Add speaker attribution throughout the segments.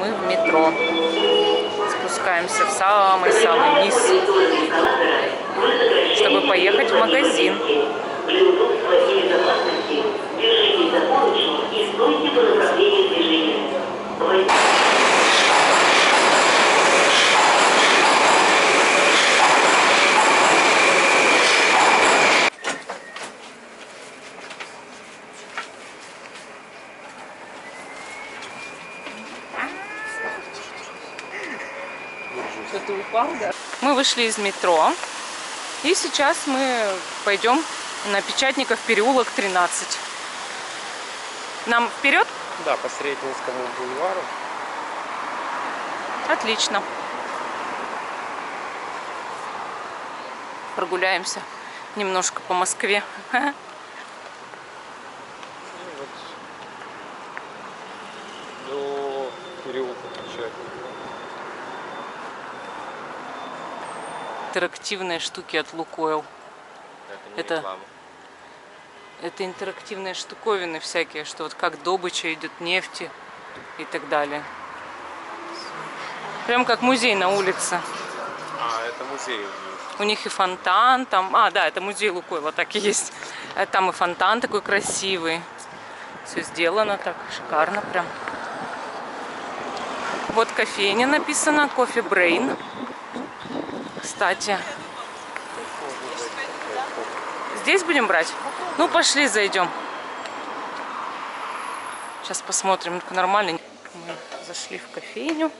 Speaker 1: мы в метро. Спускаемся в самый-самый низ, чтобы поехать в магазин. Что, ты упал, да? Мы вышли из метро, и сейчас мы пойдем на Печатников переулок 13. Нам вперед?
Speaker 2: Да, по Сретенскому бульвару.
Speaker 1: Отлично. Прогуляемся немножко по Москве.
Speaker 2: Вот до переулка Печатникова.
Speaker 1: Интерактивные штуки от Лукойл.
Speaker 2: Это не реклама.
Speaker 1: Это интерактивные штуковины всякие, что вот как добыча идет нефти и так далее. Прям как музей на улице.
Speaker 2: А, это музей.
Speaker 1: У них и фонтан там. А, да, это музей Лукойла, так и есть. Там и фонтан такой красивый. Все сделано так шикарно прям. Вот кофейня написано, кофе Брейн. Кстати. Здесь будем брать? Ну, пошли, зайдем. Сейчас посмотрим, нормально. Мы зашли в кофейню.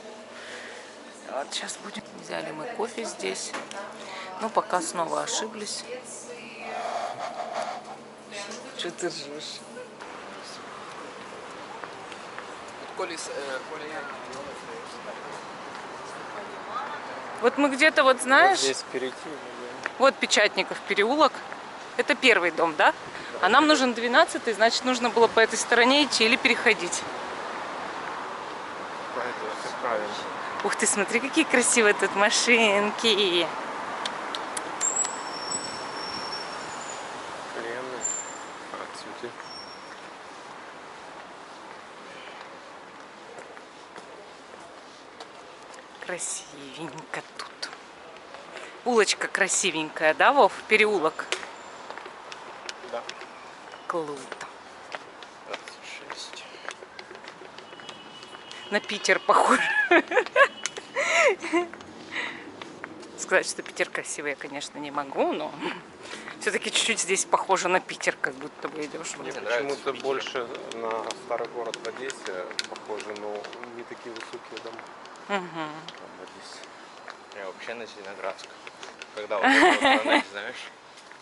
Speaker 1: Вот сейчас будем. Взяли мы кофе здесь. Ну, пока снова ошиблись. Что ты ржешь? Вот мы где-то, вот знаешь,
Speaker 2: вот здесь перейти.
Speaker 1: вот Печатников переулок. Это первый дом, да? А нам нужен 12-й, значит, нужно было по этой стороне идти или переходить.
Speaker 2: Это правильно.
Speaker 1: Ух ты, смотри, какие красивые тут машинки.
Speaker 2: Клены, цветы.
Speaker 1: Красивенько тут. Улочка красивенькая, да, Вов? Переулок.
Speaker 2: Да.
Speaker 1: Круто.
Speaker 2: 26.
Speaker 1: На Питер похож. Сказать, что Питер красивый, я, конечно, не могу, но все-таки чуть-чуть здесь похоже на Питер, как будто бы идешь.
Speaker 2: Мне почему-то больше на старый город в Одессе похоже, но не такие высокие дома.
Speaker 1: Угу.
Speaker 2: Я вообще на Зеленоградск. Когда вот это вот, знаешь,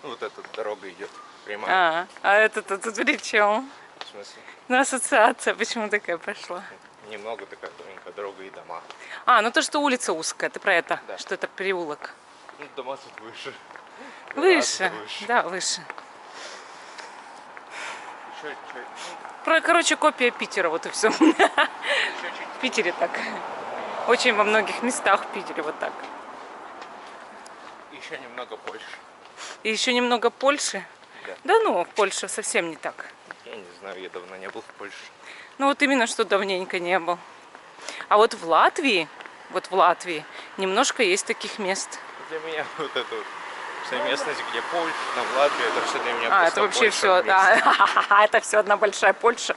Speaker 2: вот эта дорога идет прямая.
Speaker 1: А это-то тут при чем?
Speaker 2: В смысле?
Speaker 1: Ну, ассоциация почему такая пошла?
Speaker 2: Немного такая тоненькая дорога и дома.
Speaker 1: А, ну то, что улица узкая, ты про это?
Speaker 2: Да.
Speaker 1: Что это переулок?
Speaker 2: Ну, дома тут выше.
Speaker 1: Выше, да, выше.
Speaker 2: Еще
Speaker 1: Короче, копия Питера, вот и все. В Питере так. Очень во многих местах в Питере вот так.
Speaker 2: еще немного Польши.
Speaker 1: И еще немного Польши?
Speaker 2: Да.
Speaker 1: Да ну, в Польше совсем не так.
Speaker 2: Я не знаю, я давно не был в Польше.
Speaker 1: Ну вот именно, что давненько не был. А вот в Латвии немножко есть таких мест.
Speaker 2: Для меня вот это вот вся местность, где Польша, там Латвия, это все для меня
Speaker 1: А,
Speaker 2: просто
Speaker 1: это вообще
Speaker 2: Польша
Speaker 1: все,
Speaker 2: вместе.
Speaker 1: да. Это все одна большая Польша.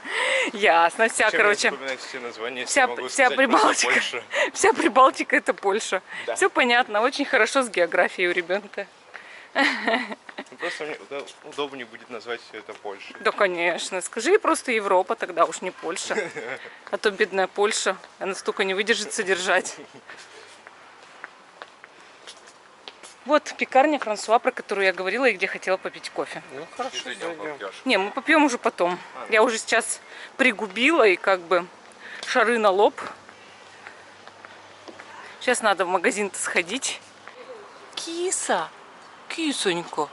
Speaker 1: Ясно, вся,
Speaker 2: Чем
Speaker 1: короче.
Speaker 2: вспоминать все названия,
Speaker 1: Вся
Speaker 2: могу сказать
Speaker 1: Прибалтика.
Speaker 2: Польша.
Speaker 1: Вся Прибалтика это Польша.
Speaker 2: Да.
Speaker 1: Все понятно, очень хорошо с географией у ребенка.
Speaker 2: Просто мне удобнее будет назвать все это Польшей.
Speaker 1: Да, конечно. Скажи просто Европа, тогда уж не Польша. А то бедная Польша, она столько не выдержит содержать. Вот пекарня Франсуа, про которую я говорила и где хотела попить кофе.
Speaker 2: Ну хорошо, зайдем.
Speaker 1: Не, мы попьем уже потом. Я уже сейчас пригубила и как бы шары на лоб. Сейчас надо в магазин-то сходить. Киса! Кисонька!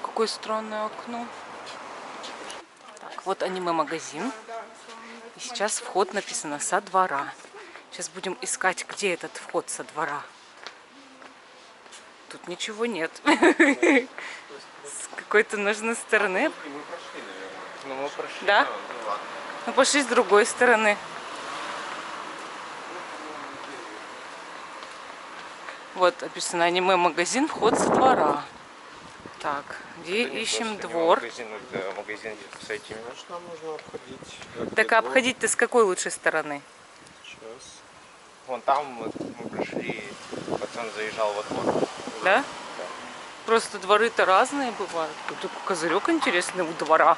Speaker 1: Какое странное окно. Так, вот аниме-магазин. И сейчас вход написано «Со двора». Сейчас будем искать, где этот вход со двора. Тут ничего нет. С какой-то нужной стороны.
Speaker 2: Ну, мы прошли,
Speaker 1: Да?
Speaker 2: ну ладно.
Speaker 1: Ну, пошли с другой стороны. Вот написано аниме-магазин, вход со двора. Так, где
Speaker 2: Это не
Speaker 1: ищем
Speaker 2: просто
Speaker 1: двор?
Speaker 2: Магазин, это магазин с этими.
Speaker 3: Значит, нам нужно обходить.
Speaker 1: Так а обходить-то с какой лучшей стороны?
Speaker 3: Сейчас.
Speaker 2: Вон там вот мы пришли, пацан заезжал во двор.
Speaker 1: Да? Просто дворы-то разные бывают. Тут такой козырек интересный у двора.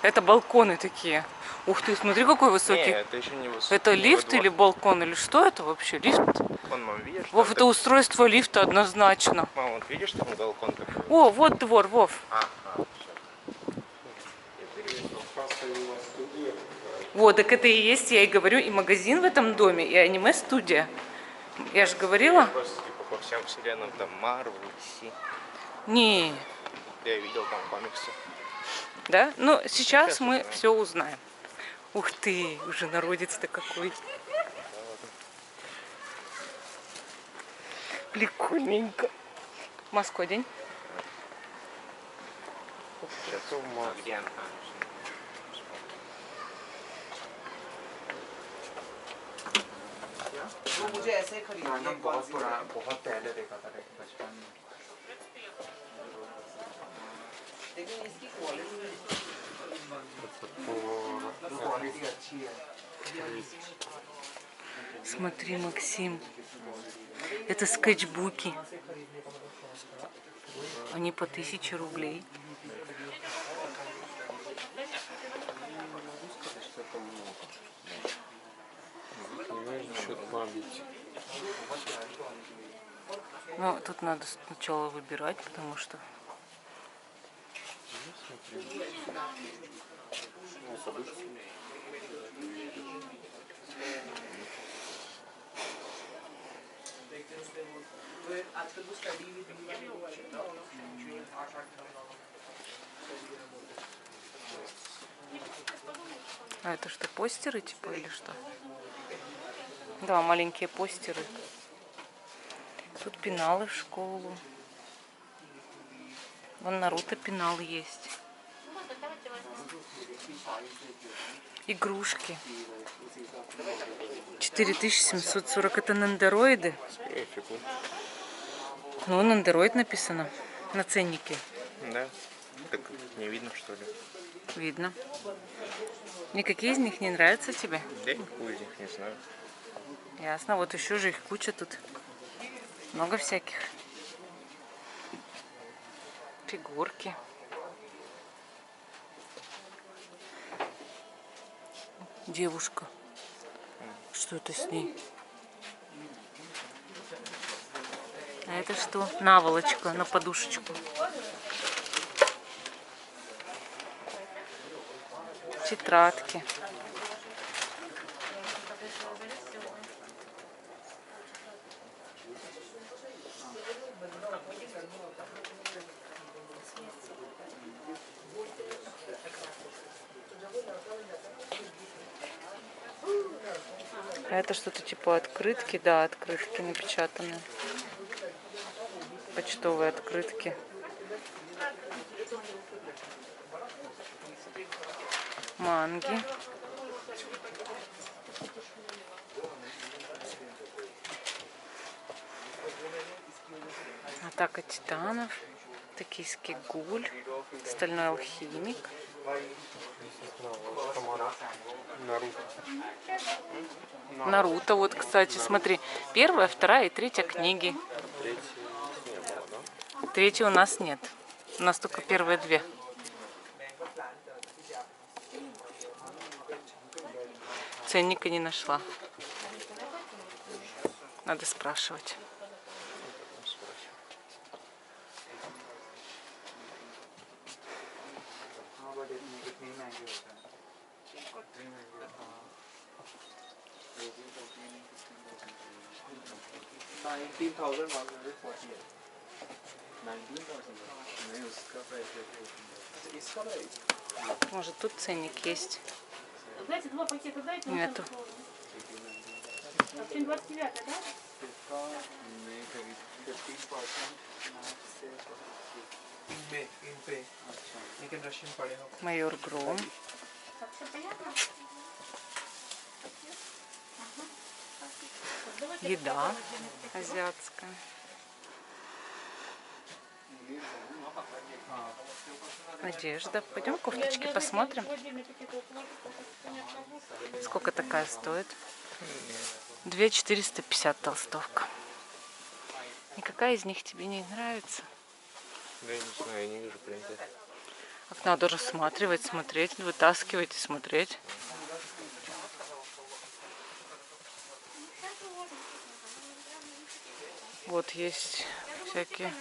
Speaker 1: Это балконы такие. Ух ты, смотри, какой
Speaker 2: Не,
Speaker 1: высокий.
Speaker 2: это еще не высокий.
Speaker 1: Это лифт или балкон, или что это вообще? Лифт?
Speaker 2: Вон, мам, видишь?
Speaker 1: Вов,
Speaker 2: там
Speaker 1: это устройство лифта однозначно.
Speaker 2: Мам, вот видишь, там балкон такой?
Speaker 1: О, вот двор, Вов. Вот, так это и есть, я и говорю, и магазин в этом доме, и аниме-студия. Я же говорила?
Speaker 2: Просто типа по всем вселенным, там Марвел, DC.
Speaker 1: Не,
Speaker 2: Я видел там комиксы.
Speaker 1: да? Ну, сейчас
Speaker 2: Сейчас
Speaker 1: мы
Speaker 2: узнаем.
Speaker 1: все узнаем. Ух ты, уже народец-то какой. Прикольненько. Маску одень.
Speaker 2: Сейчас. А где она?
Speaker 4: वो मुझे ऐसे ही खरीदना है
Speaker 3: मैंने बहुत पुराना बहुत पहले देखा था बचपन में
Speaker 4: लेकिन इसकी क्वालिटी अच्छी है
Speaker 1: Смотри, Максим. Это скетчбуки. Они по 1000 рублей.
Speaker 3: счет памяти.
Speaker 1: Ну, тут надо сначала выбирать, потому что... А это что, постеры типа или что? Да, маленькие постеры. Тут пеналы в школу. Вон Наруто пенал есть. Игрушки. 4740. Это нандероиды?
Speaker 2: Эфику.
Speaker 1: Ну, нандероид написано на ценнике.
Speaker 2: Да? Так не видно, что ли?
Speaker 1: Видно. Никакие из них не нравятся тебе?
Speaker 2: Я никакую из них не знаю.
Speaker 1: Ясно. Вот еще же их куча тут. Много всяких. Фигурки. Девушка. Что это с ней? А это что? Наволочка на подушечку. Тетрадки. А это что-то типа открытки, да, открытки напечатанные. Почтовые открытки. Манги. Атака титанов. Токийский гуль. Стальной алхимик. Наруто, вот, кстати, смотри. Первая, вторая и третья книги. Третьей у нас нет. У нас только первые две. Ценника не нашла. Надо спрашивать. Может, тут ценник есть?
Speaker 5: Знаете, два пакета дайте.
Speaker 1: Нету.
Speaker 5: 29, да?
Speaker 4: लेकिन रशियन पड़ेगा
Speaker 1: Майор Гром.
Speaker 5: Так, все понятно?
Speaker 1: Еда азиатская. Одежда. Пойдем кофточки посмотрим. Сколько такая стоит? 2450 толстовка. И какая из них тебе не нравится?
Speaker 2: Да я не знаю, я не вижу принты.
Speaker 1: Как надо рассматривать, смотреть, вытаскивать и смотреть. Вот есть всякие.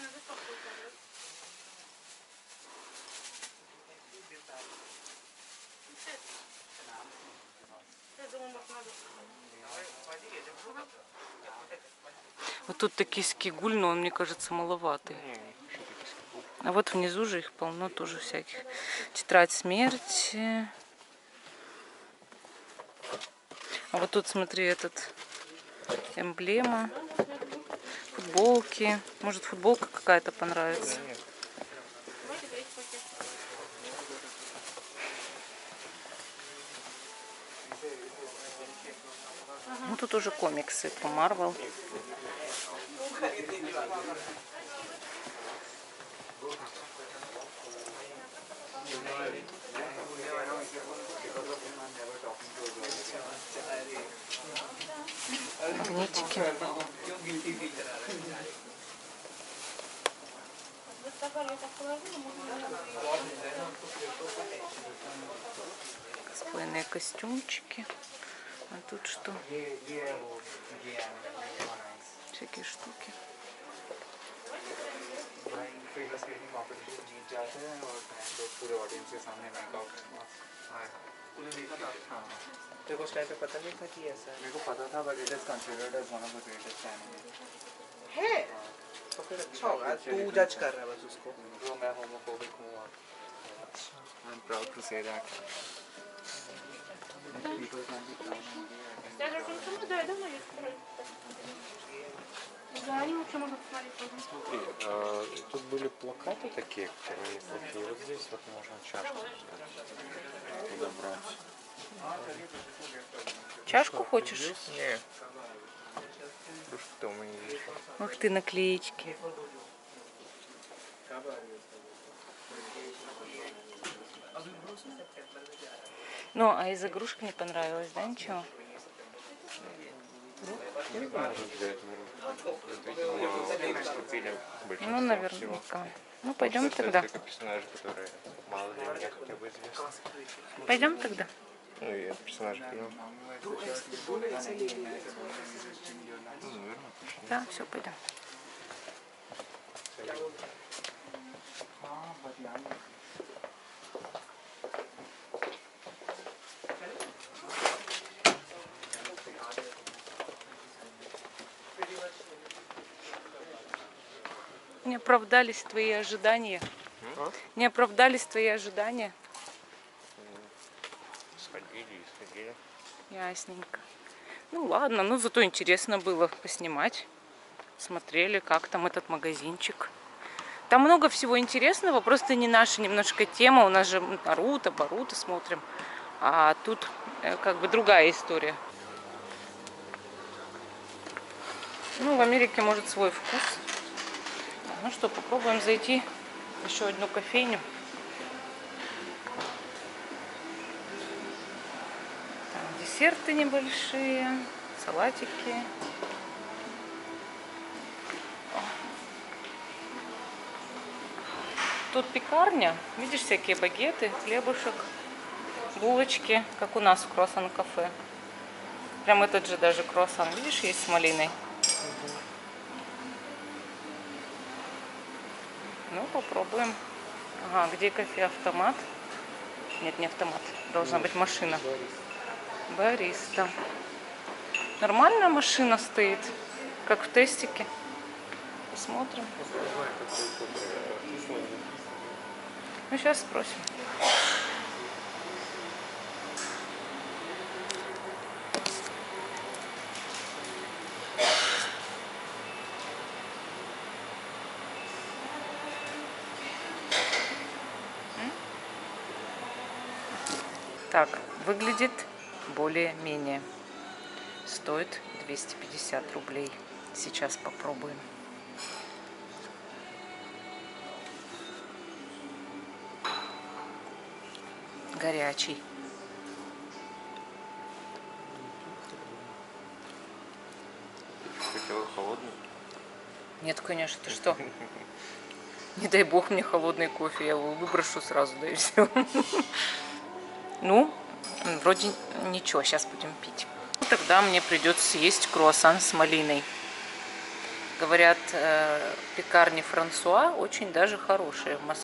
Speaker 1: Вот тут токийский гуль, но он, мне кажется, маловатый. А вот внизу же их полно тоже всяких. Тетрадь смерти. А вот тут, смотри, этот эмблема. Футболки. Может, футболка какая-то понравится. Ну, тут уже комиксы по Марвел. Магнитики. Косплейные костюмчики. А тут что? Всякие штуки.
Speaker 4: तेरे को उस टाइम पे पता नहीं था कि ऐसा है।
Speaker 3: मेरे को पता था but it is considered as one of the greatest anime.
Speaker 4: है तो फिर अच्छा होगा, तू जज कर रहा है बस उसको।
Speaker 3: जो मैं homophobic हूँ और I'm proud to say that. People can be proud.
Speaker 5: Да, они лучше могут смотреть.
Speaker 2: Смотри, тут были плакаты такие, которые неплохие. Вот здесь вот можно чашку подобрать.
Speaker 1: Чашку хочешь?
Speaker 2: Не. Кружку-то у меня есть.
Speaker 1: Ух ты, наклеечки. Ну, а из игрушек не понравилось, да, ничего? Ну, наверняка. Ну, пойдем тогда.
Speaker 2: Это персонажи, которые мало ли мне хотя бы известны.
Speaker 1: Пойдем тогда.
Speaker 2: Ну, и это персонажи фильма.
Speaker 1: Да, все, пойдем. Не оправдались твои ожидания. Не оправдались твои ожидания.
Speaker 2: Сходили и сходили.
Speaker 1: Ясненько. Ну ладно, ну зато интересно было поснимать. Смотрели, как там этот магазинчик. Там много всего интересного, просто не наша немножко тема. У нас же Наруто, Боруто смотрим. А тут как бы другая история. Ну, в Америке может свой вкус. Ну что, попробуем зайти в еще одну кофейню. Там десерты небольшие, салатики. Тут пекарня. Видишь, всякие багеты, хлебушек, булочки, как у нас в круассан-кафе. Прям этот же даже круассан, видишь, есть с малиной. Ну, попробуем. Ага, где кофе-автомат? Нет, не автомат. Должна быть машина. Бариста. Нормальная машина стоит, как в тестике. Посмотрим. Ну, сейчас спросим. Так, выглядит более-менее. стоит 250 рублей. Сейчас попробуем. Горячий.
Speaker 2: Хотела холодный?
Speaker 1: Нет, конечно, ты что? Не дай бог мне холодный кофе, я его выброшу сразу, да и все. Ну, вроде ничего, сейчас будем пить. Тогда мне придется съесть круассан с малиной. Говорят, пекарни Франсуа очень даже хорошие в Москве.